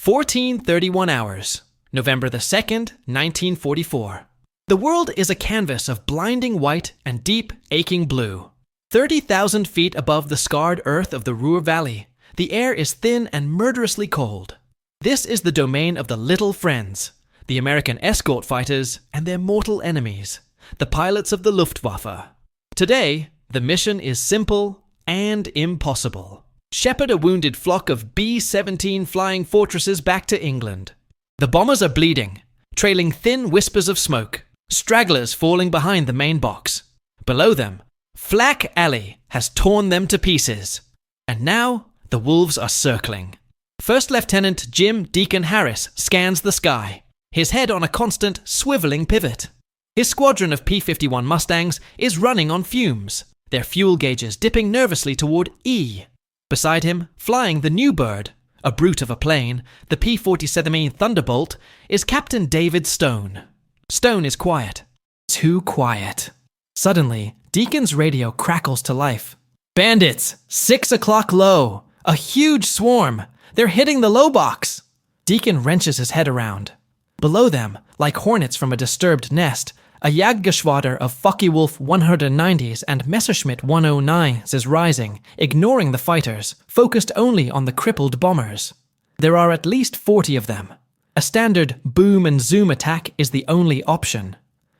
14:31 hours, November the 2nd, 1944. The world is a canvas of blinding white and deep, aching blue. 30,000 feet above the scarred earth of the Ruhr Valley, the air is thin and murderously cold. This is the domain of the Little Friends, the American escort fighters and their mortal enemies, the pilots of the Luftwaffe. Today, the mission is simple and impossible. Shepherd a wounded flock of B-17 flying fortresses back to England. The bombers are bleeding, trailing thin whispers of smoke, stragglers falling behind the main box. Below them, Flak Alley has torn them to pieces. And now, the wolves are circling. First Lieutenant Jim Deacon Harris scans the sky, his head on a constant, swiveling pivot. His squadron of P-51 Mustangs is running on fumes, their fuel gauges dipping nervously toward E. Beside him, flying the new bird, a brute of a plane, the P-47 Thunderbolt, is Captain David Stone. Stone is quiet. Too quiet. Suddenly, Deacon's radio crackles to life. "Bandits! 6 o'clock low! A huge swarm! They're hitting the low box!" Deacon wrenches his head around. Below them, like hornets from a disturbed nest, a Jagdgeschwader of Focke-Wulf 190s and Messerschmitt 109s is rising, ignoring the fighters, focused only on the crippled bombers. There are at least 40 of them. A standard boom and zoom attack is the only option.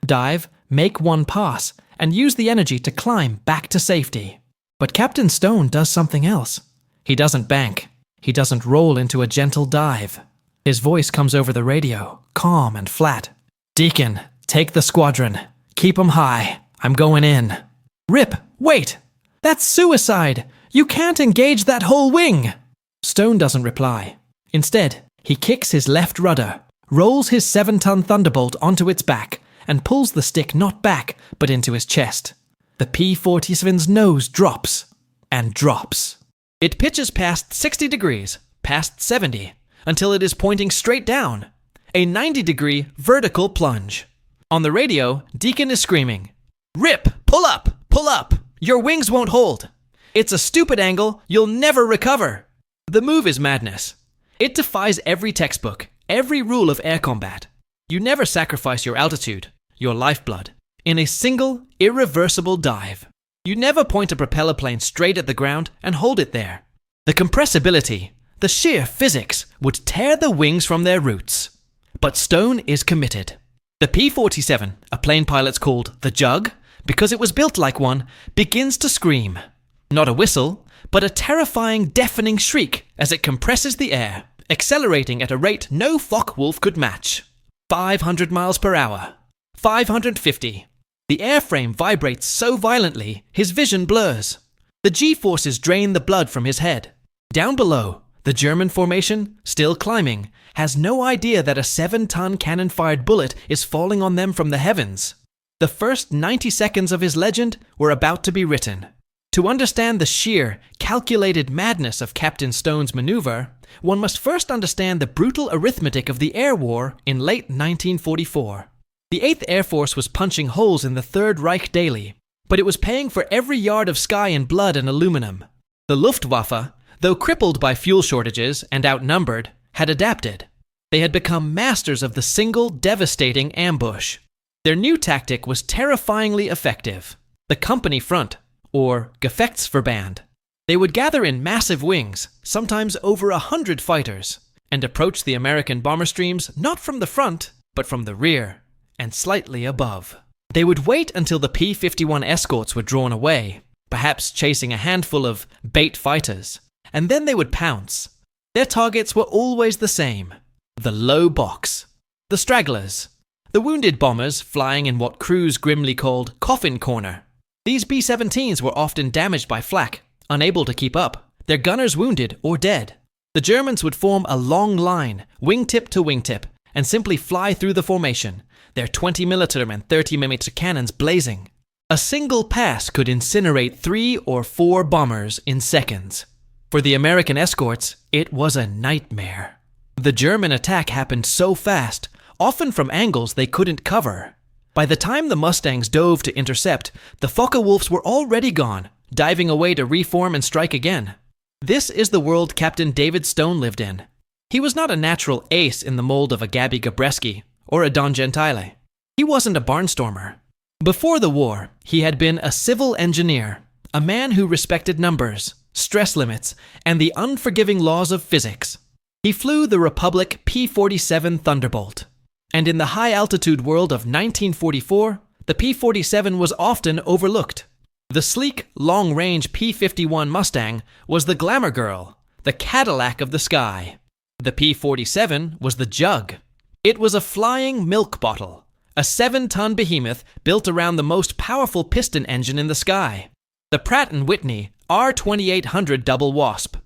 Dive, make one pass, and use the energy to climb back to safety. But Captain Stone does something else. He doesn't bank. He doesn't roll into a gentle dive. His voice comes over the radio, calm and flat. "Deacon, take the squadron. Keep 'em high. I'm going in." "Rip, wait! That's suicide! You can't engage that whole wing!" Stone doesn't reply. Instead, he kicks his left rudder, rolls his 7-ton Thunderbolt onto its back, and pulls the stick not back, but into his chest. The P-47's nose drops, and drops. It pitches past 60 degrees, past 70, until it is pointing straight down. A 90-degree vertical plunge. On the radio, Deacon is screaming, "Rip! Pull up! Pull up! Your wings won't hold! It's a stupid angle, you'll never recover!" The move is madness. It defies every textbook, every rule of air combat. You never sacrifice your altitude, your lifeblood, in a single, irreversible dive. You never point a propeller plane straight at the ground and hold it there. The compressibility, the sheer physics, would tear the wings from their roots. But Stone is committed. The P-47, a plane pilots called the Jug, because it was built like one, begins to scream. Not a whistle, but a terrifying, deafening shriek as it compresses the air, accelerating at a rate no Focke-Wulf could match. 500 miles per hour. 550. The airframe vibrates so violently, his vision blurs. The G-forces drain the blood from his head. Down below, the German formation, still climbing, has no idea that a 7-ton cannon-fired bullet is falling on them from the heavens. The first 90 seconds of his legend were about to be written. To understand the sheer, calculated madness of Captain Stone's maneuver, one must first understand the brutal arithmetic of the air war in late 1944. The 8th Air Force was punching holes in the Third Reich daily, but it was paying for every yard of sky in blood and aluminum. The Luftwaffe, though crippled by fuel shortages and outnumbered, had adapted. They had become masters of the single, devastating ambush. Their new tactic was terrifyingly effective. The company front, or Gefechtsverband. They would gather in massive wings, sometimes over 100 fighters, and approach the American bomber streams not from the front, but from the rear, and slightly above. They would wait until the P-51 escorts were drawn away, perhaps chasing a handful of bait fighters, and then they would pounce. Their targets were always the same: the low box, the stragglers, the wounded bombers flying in what crews grimly called coffin corner. These B-17s were often damaged by flak, unable to keep up, their gunners wounded or dead. The Germans would form a long line, wingtip to wingtip, and simply fly through the formation, their 20mm and 30mm cannons blazing. A single pass could incinerate 3 or 4 bombers in seconds. For the American escorts, it was a nightmare. The German attack happened so fast, often from angles they couldn't cover. By the time the Mustangs dove to intercept, the Focke-Wulfs were already gone, diving away to reform and strike again. This is the world Captain David Stone lived in. He was not a natural ace in the mold of a Gabby Gabreski or a Don Gentile. He wasn't a barnstormer. Before the war, he had been a civil engineer, a man who respected numbers, stress limits, and the unforgiving laws of physics. He flew the Republic P-47 Thunderbolt, and in the high-altitude world of 1944, the P-47 was often overlooked. The sleek, long-range P-51 Mustang was the glamour girl, the Cadillac of the sky. The P-47 was the Jug. It was a flying milk bottle, a 7-ton behemoth built around the most powerful piston engine in the sky, the Pratt & Whitney R2800 Double Wasp.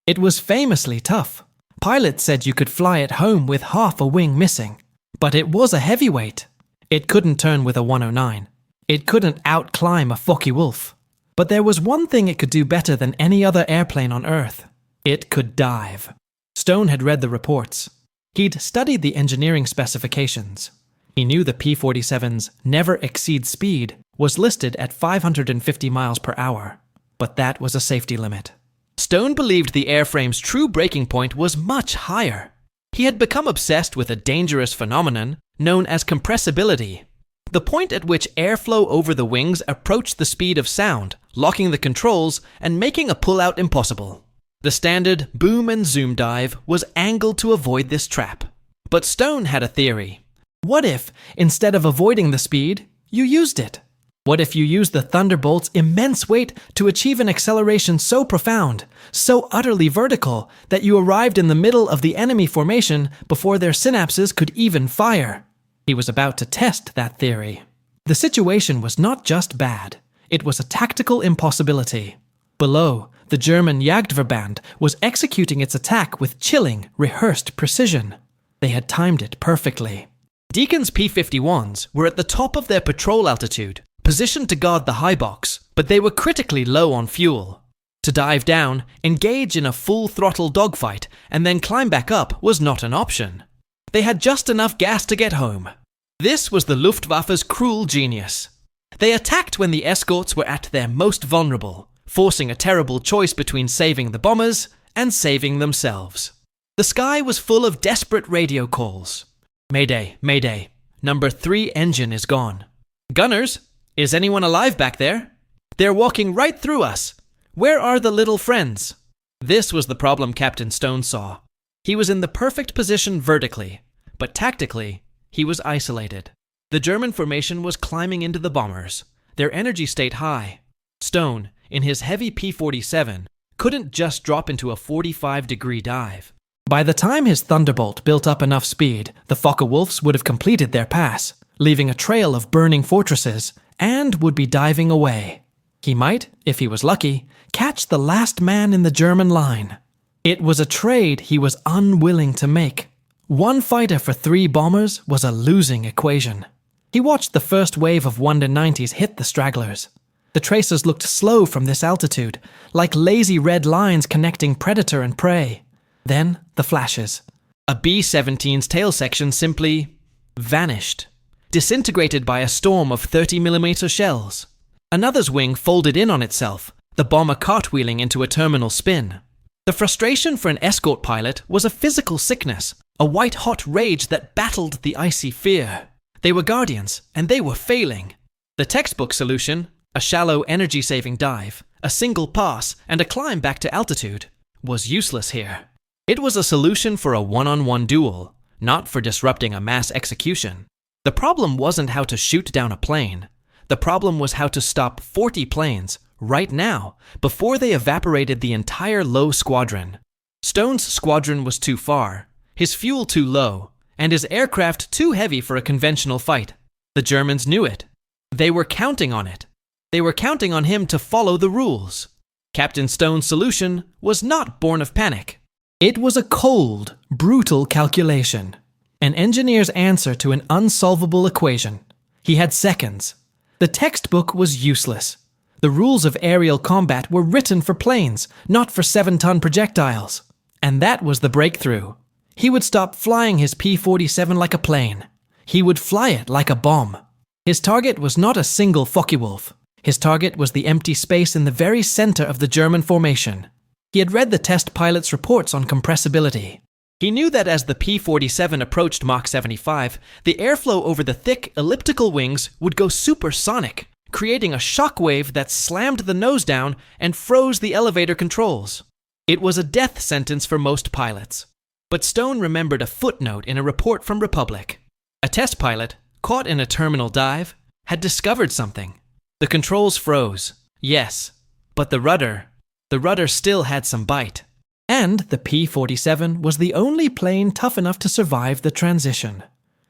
It was famously tough. Pilots said you could fly it home with half a wing missing. But it was a heavyweight. It couldn't turn with a 109. It couldn't outclimb a Focke-Wulf. But there was one thing it could do better than any other airplane on Earth. It could dive. Stone had read the reports. He'd studied the engineering specifications. He knew the P-47's never-exceed speed was listed at 550 miles per hour, but that was a safety limit. Stone believed the airframe's true breaking point was much higher. He had become obsessed with a dangerous phenomenon known as compressibility, the point at which airflow over the wings approached the speed of sound, locking the controls and making a pull-out impossible. The standard boom and zoom dive was angled to avoid this trap. But Stone had a theory. What if, instead of avoiding the speed, you used it? What if you used the Thunderbolt's immense weight to achieve an acceleration so profound, so utterly vertical, that you arrived in the middle of the enemy formation before their synapses could even fire? He was about to test that theory. The situation was not just bad. It was a tactical impossibility. Below, the German Jagdverband was executing its attack with chilling, rehearsed precision. They had timed it perfectly. Deacon's P-51s were at the top of their patrol altitude, positioned to guard the high box, but they were critically low on fuel. To dive down, engage in a full-throttle dogfight, and then climb back up was not an option. They had just enough gas to get home. This was the Luftwaffe's cruel genius. They attacked when the escorts were at their most vulnerable, forcing a terrible choice between saving the bombers and saving themselves. The sky was full of desperate radio calls. Mayday, Mayday, number 3 engine is gone. Gunners, is anyone alive back there? They're walking right through us. Where are the little friends? This was the problem Captain Stone saw. He was in the perfect position vertically, but tactically, he was isolated. The German formation was climbing into the bombers, their energy state high. Stone, in his heavy P-47, couldn't just drop into a 45-degree dive. By the time his Thunderbolt built up enough speed, the Focke-Wulfs would have completed their pass, leaving a trail of burning fortresses, and would be diving away. He might, if he was lucky, catch the last man in the German line. It was a trade he was unwilling to make. One fighter for 3 bombers was a losing equation. He watched the first wave of 1-90s hit the stragglers. The tracers looked slow from this altitude, like lazy red lines connecting predator and prey. Then, the flashes. A B-17's tail section simply vanished, disintegrated by a storm of 30mm shells. Another's wing folded in on itself, the bomber cartwheeling into a terminal spin. The frustration for an escort pilot was a physical sickness, a white-hot rage that battled the icy fear. They were guardians, and they were failing. The textbook solution, a shallow energy-saving dive, a single pass, and a climb back to altitude, was useless here. It was a solution for a one-on-one duel, not for disrupting a mass execution. The problem wasn't how to shoot down a plane. The problem was how to stop 40 planes, right now, before they evaporated the entire low squadron. Stone's squadron was too far, his fuel too low, and his aircraft too heavy for a conventional fight. The Germans knew it. They were counting on it. They were counting on him to follow the rules. Captain Stone's solution was not born of panic. It was a cold, brutal calculation. An engineer's answer to an unsolvable equation. He had seconds. The textbook was useless. The rules of aerial combat were written for planes, not for 7-ton projectiles. And that was the breakthrough. He would stop flying his P-47 like a plane. He would fly it like a bomb. His target was not a single Focke-Wulf. His target was the empty space in the very center of the German formation. He had read the test pilot's reports on compressibility. He knew that as the P-47 approached Mach 75, the airflow over the thick, elliptical wings would go supersonic, creating a shock wave that slammed the nose down and froze the elevator controls. It was a death sentence for most pilots. But Stone remembered a footnote in a report from Republic. A test pilot, caught in a terminal dive, had discovered something. The controls froze, yes, but the rudder still had some bite. And the P-47 was the only plane tough enough to survive the transition.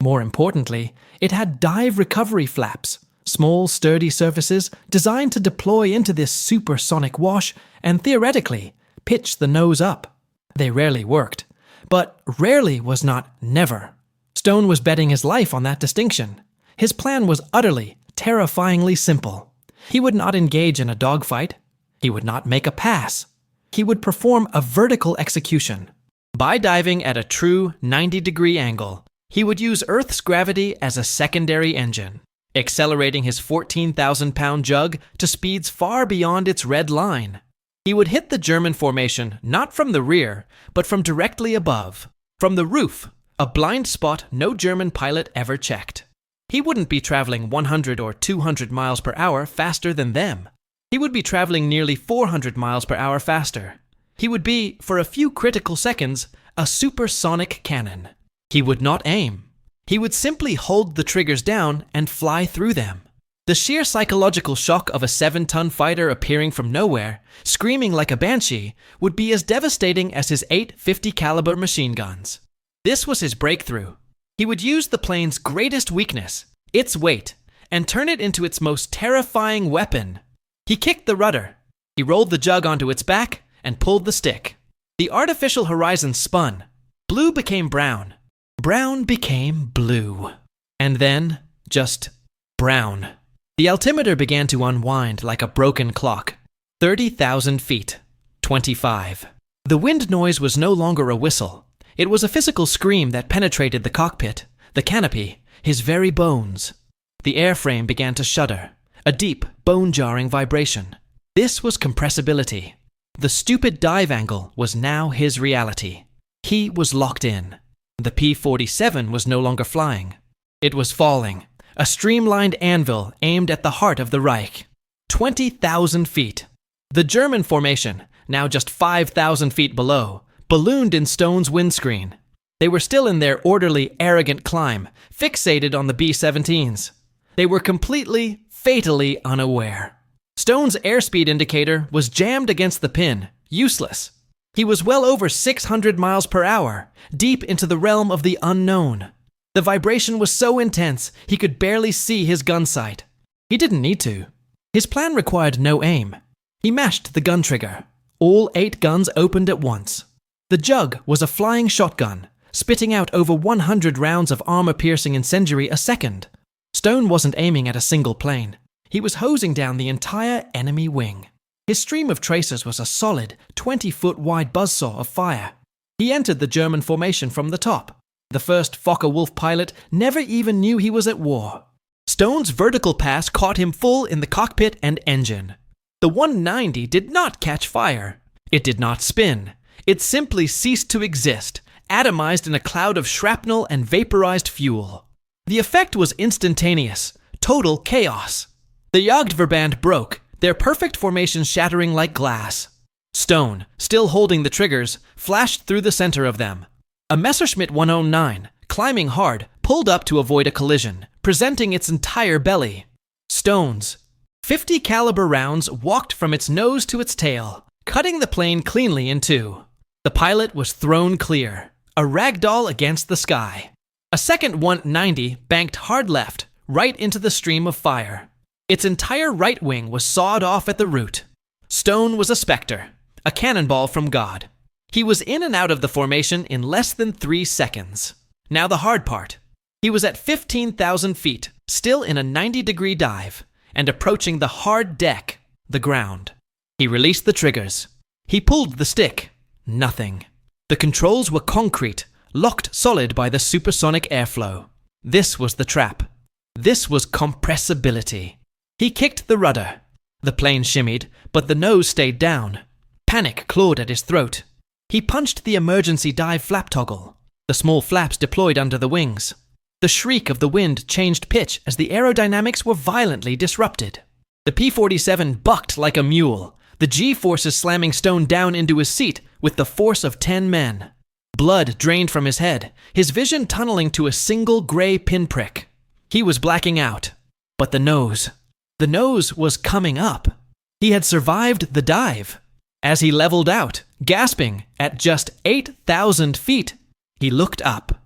More importantly, it had dive recovery flaps, small, sturdy surfaces designed to deploy into this supersonic wash and theoretically pitch the nose up. They rarely worked, but rarely was not never. Stone was betting his life on that distinction. His plan was utterly, terrifyingly simple. He would not engage in a dogfight. He would not make a pass. He would perform a vertical execution. By diving at a true 90-degree angle, he would use Earth's gravity as a secondary engine, accelerating his 14,000-pound jug to speeds far beyond its red line. He would hit the German formation not from the rear, but from directly above, from the roof, a blind spot no German pilot ever checked. He wouldn't be traveling 100 or 200 miles per hour faster than them. He would be traveling nearly 400 miles per hour faster. He would be, for a few critical seconds, a supersonic cannon. He would not aim. He would simply hold the triggers down and fly through them. The sheer psychological shock of a 7-ton fighter appearing from nowhere, screaming like a banshee, would be as devastating as his 8 50 caliber machine guns. This was his breakthrough. He would use the plane's greatest weakness, its weight, and turn it into its most terrifying weapon. He kicked the rudder. He rolled the jug onto its back and pulled the stick. The artificial horizon spun. Blue became brown. Brown became blue. And then, just brown. The altimeter began to unwind like a broken clock. 30,000 feet. 25. The wind noise was no longer a whistle. It was a physical scream that penetrated the cockpit, the canopy, his very bones. The airframe began to shudder. A deep, bone-jarring vibration. This was compressibility. The stupid dive angle was now his reality. He was locked in. The P-47 was no longer flying. It was falling, a streamlined anvil aimed at the heart of the Reich. 20,000 feet. The German formation, now just 5,000 feet below, ballooned in Stone's windscreen. They were still in their orderly, arrogant climb, fixated on the B-17s. They were completely, fatally unaware. Stone's airspeed indicator was jammed against the pin, useless. He was well over 600 miles per hour, deep into the realm of the unknown. The vibration was so intense, he could barely see his gun sight. He didn't need to. His plan required no aim. He mashed the gun trigger. All 8 guns opened at once. The jug was a flying shotgun, spitting out over 100 rounds of armor-piercing incendiary a second. Stone wasn't aiming at a single plane. He was hosing down the entire enemy wing. His stream of tracers was a solid, 20-foot-wide buzzsaw of fire. He entered the German formation from the top. The first Fokker-Wulf pilot never even knew he was at war. Stone's vertical pass caught him full in the cockpit and engine. The 190 did not catch fire. It did not spin. It simply ceased to exist, atomized in a cloud of shrapnel and vaporized fuel. The effect was instantaneous, total chaos. The Jagdverband broke, their perfect formation shattering like glass. Stone, still holding the triggers, flashed through the center of them. A Messerschmitt 109, climbing hard, pulled up to avoid a collision, presenting its entire belly. Stone's 50 caliber rounds walked from its nose to its tail, cutting the plane cleanly in two. The pilot was thrown clear, a ragdoll against the sky. A second 190 banked hard left, right into the stream of fire. Its entire right wing was sawed off at the root. Stone was a specter, a cannonball from God. He was in and out of the formation in less than 3 seconds. Now the hard part. He was at 15,000 feet, still in a 90-degree dive, and approaching the hard deck, the ground. He released the triggers. He pulled the stick. Nothing. The controls were concrete, locked solid by the supersonic airflow. This was the trap. This was compressibility. He kicked the rudder. The plane shimmied, but the nose stayed down. Panic clawed at his throat. He punched the emergency dive flap toggle. The small flaps deployed under the wings. The shriek of the wind changed pitch as the aerodynamics were violently disrupted. The P-47 bucked like a mule, the G-forces slamming Stone down into his seat with the force of 10 men. Blood drained from his head, his vision tunneling to a single gray pinprick. He was blacking out. But the nose was coming up. He had survived the dive. As he leveled out, gasping at just 8,000 feet, he looked up.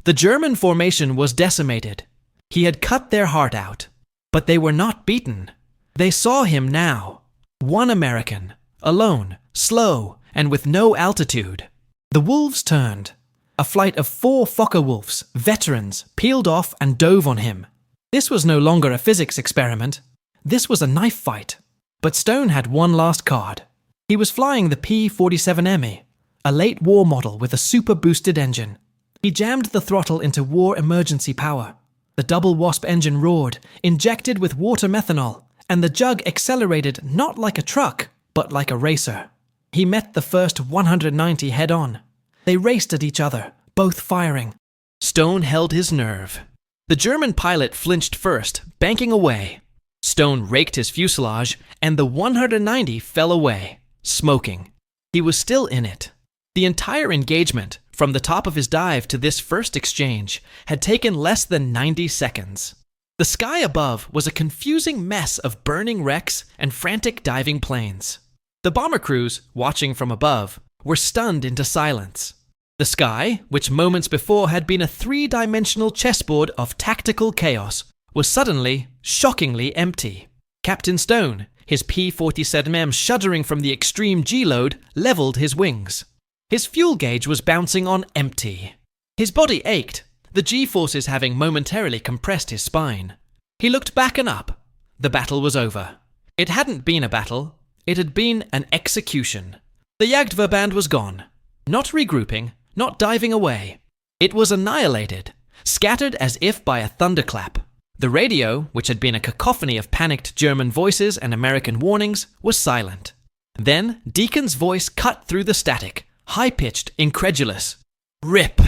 The German formation was decimated. He had cut their heart out. But they were not beaten. They saw him now. One American, alone, slow, and with no altitude. The wolves turned. A flight of 4 Focke-Wulfs, veterans, peeled off and dove on him. This was no longer a physics experiment. This was a knife fight. But Stone had one last card. He was flying the P-47M, a late war model with a super-boosted engine. He jammed the throttle into war emergency power. The double Wasp engine roared, injected with water methanol, and the jug accelerated not like a truck, but like a racer. He met the first 190 head-on. They raced at each other, both firing. Stone held his nerve. The German pilot flinched first, banking away. Stone raked his fuselage, and the 190 fell away, smoking. He was still in it. The entire engagement, from the top of his dive to this first exchange, had taken less than 90 seconds. The sky above was a confusing mess of burning wrecks and frantic diving planes. The bomber crews, watching from above, were stunned into silence. The sky, which moments before had been a 3-dimensional chessboard of tactical chaos, was suddenly, shockingly empty. Captain Stone, his P-47M shuddering from the extreme G-load, leveled his wings. His fuel gauge was bouncing on empty. His body ached, the G-forces having momentarily compressed his spine. He looked back and up. The battle was over. It hadn't been a battle. It had been an execution. The Jagdverband was gone. Not regrouping, not diving away. It was annihilated, scattered as if by a thunderclap. The radio, which had been a cacophony of panicked German voices and American warnings, was silent. Then Deacon's voice cut through the static, high-pitched, incredulous. "Rip!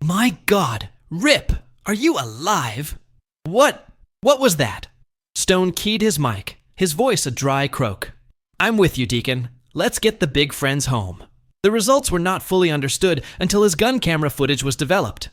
My God! Rip! Are you alive?" What was that?" Stone keyed his mic, his voice a dry croak. "I'm with you, Deacon. Let's get the big friends home." The results were not fully understood until his gun camera footage was developed.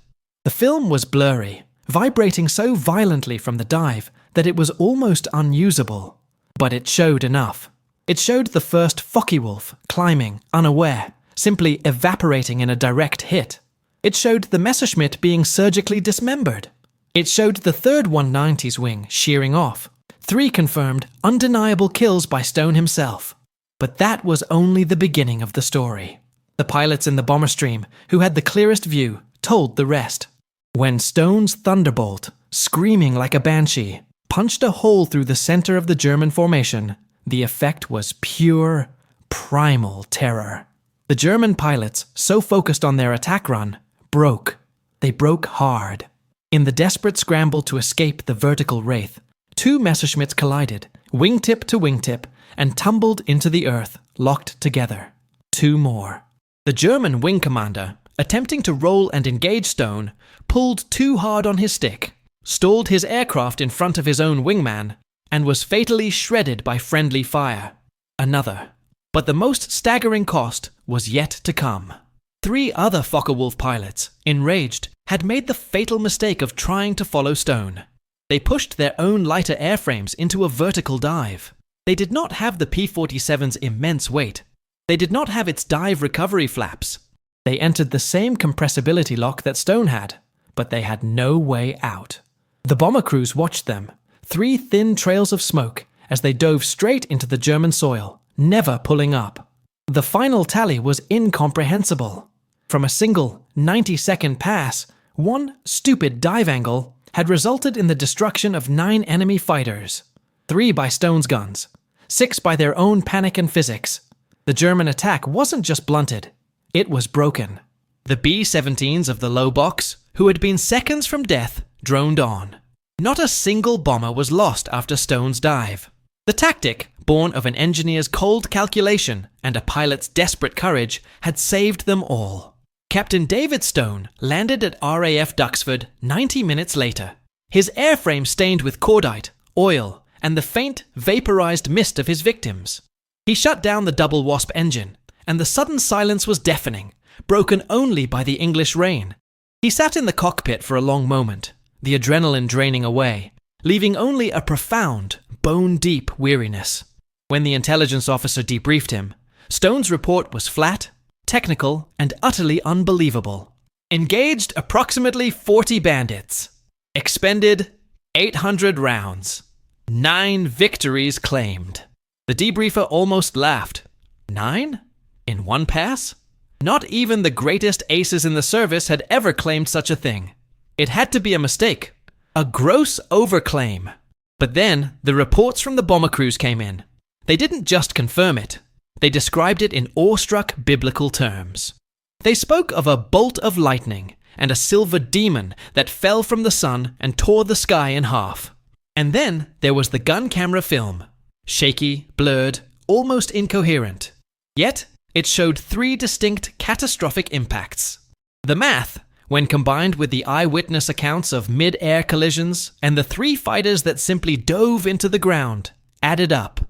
The film was blurry, vibrating so violently from the dive that it was almost unusable. But it showed enough. It showed the first Focke-Wulf climbing, unaware, simply evaporating in a direct hit. It showed the Messerschmitt being surgically dismembered. It showed the third 190's wing shearing off. 3 confirmed, undeniable kills by Stone himself. But that was only the beginning of the story. The pilots in the bomber stream, who had the clearest view, told the rest. When Stone's Thunderbolt, screaming like a banshee, punched a hole through the center of the German formation, the effect was pure, primal terror. The German pilots, so focused on their attack run, broke. They broke hard. In the desperate scramble to escape the vertical wraith, 2 Messerschmitts collided, wingtip to wingtip, and tumbled into the earth, locked together. 2 more. The German wing commander, attempting to roll and engage Stone, pulled too hard on his stick, stalled his aircraft in front of his own wingman, and was fatally shredded by friendly fire. Another. But the most staggering cost was yet to come. 3 other Focke-Wulf pilots, enraged, had made the fatal mistake of trying to follow Stone. They pushed their own lighter airframes into a vertical dive. They did not have the P-47's immense weight. They did not have its dive recovery flaps. They entered the same compressibility lock that Stone had, but they had no way out. The bomber crews watched them, 3 thin trails of smoke, as they dove straight into the German soil, never pulling up. The final tally was incomprehensible. From a single 90-second pass, one stupid dive angle had resulted in the destruction of 9 enemy fighters. 3 by Stone's guns, 6 by their own panic and physics. The German attack wasn't just blunted, it was broken. The B-17s of the low box, who had been seconds from death, droned on. Not a single bomber was lost after Stone's dive. The tactic, born of an engineer's cold calculation and a pilot's desperate courage, had saved them all. Captain David Stone landed at RAF Duxford 90 minutes later, his airframe stained with cordite, oil, and the faint, vaporized mist of his victims. He shut down the double Wasp engine, and the sudden silence was deafening, broken only by the English rain. He sat in the cockpit for a long moment, the adrenaline draining away, leaving only a profound, bone-deep weariness. When the intelligence officer debriefed him, Stone's report was flat, technical, and utterly unbelievable. Engaged approximately 40 bandits. Expended 800 rounds. 9 victories claimed. The debriefer almost laughed. 9? In one pass? Not even the greatest aces in the service had ever claimed such a thing. It had to be a mistake. A gross overclaim. But then, the reports from the bomber crews came in. They didn't just confirm it. They described it in awestruck biblical terms. They spoke of a bolt of lightning and a silver demon that fell from the sun and tore the sky in half. And then there was the gun camera film. Shaky, blurred, almost incoherent. Yet, it showed 3 distinct catastrophic impacts. The math, when combined with the eyewitness accounts of mid-air collisions and the 3 fighters that simply dove into the ground, added up.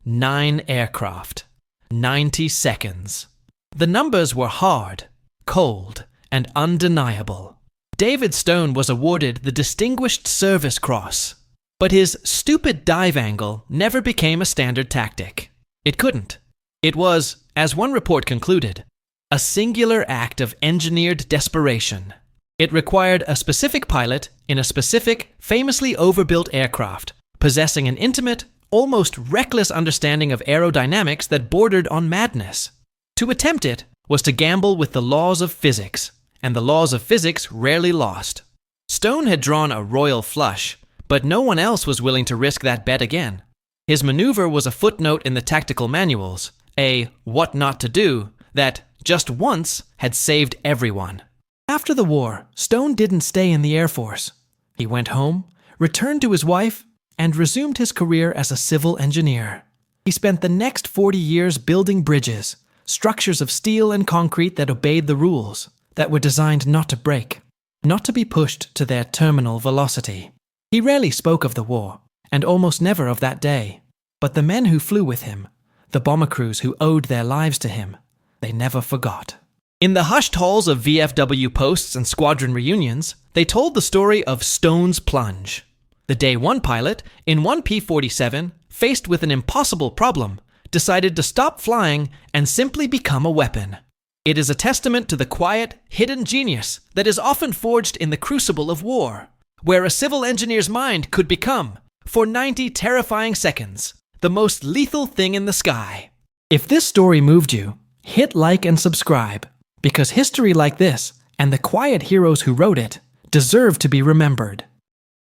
9 aircraft. 90 seconds. The numbers were hard, cold, and undeniable. David Stone was awarded the Distinguished Service Cross, but his stupid dive angle never became a standard tactic. It couldn't. It was, as one report concluded, a singular act of engineered desperation. It required a specific pilot in a specific, famously overbuilt aircraft, possessing an intimate, almost reckless understanding of aerodynamics that bordered on madness. To attempt it was to gamble with the laws of physics, and the laws of physics rarely lost. Stone had drawn a royal flush, but no one else was willing to risk that bet again. His maneuver was a footnote in the tactical manuals, a what not to do that, just once, had saved everyone. After the war, Stone didn't stay in the Air Force. He went home, returned to his wife, and resumed his career as a civil engineer. He spent the next 40 years building bridges, structures of steel and concrete that obeyed the rules, that were designed not to break, not to be pushed to their terminal velocity. He rarely spoke of the war, and almost never of that day. But the men who flew with him, the bomber crews who owed their lives to him, they never forgot. In the hushed halls of VFW posts and squadron reunions, they told the story of Stone's plunge. The Day 1 pilot, in one P-47, faced with an impossible problem, decided to stop flying and simply become a weapon. It is a testament to the quiet, hidden genius that is often forged in the crucible of war, where a civil engineer's mind could become, for 90 terrifying seconds, the most lethal thing in the sky. If this story moved you, hit like and subscribe, because history like this, and the quiet heroes who wrote it, deserve to be remembered.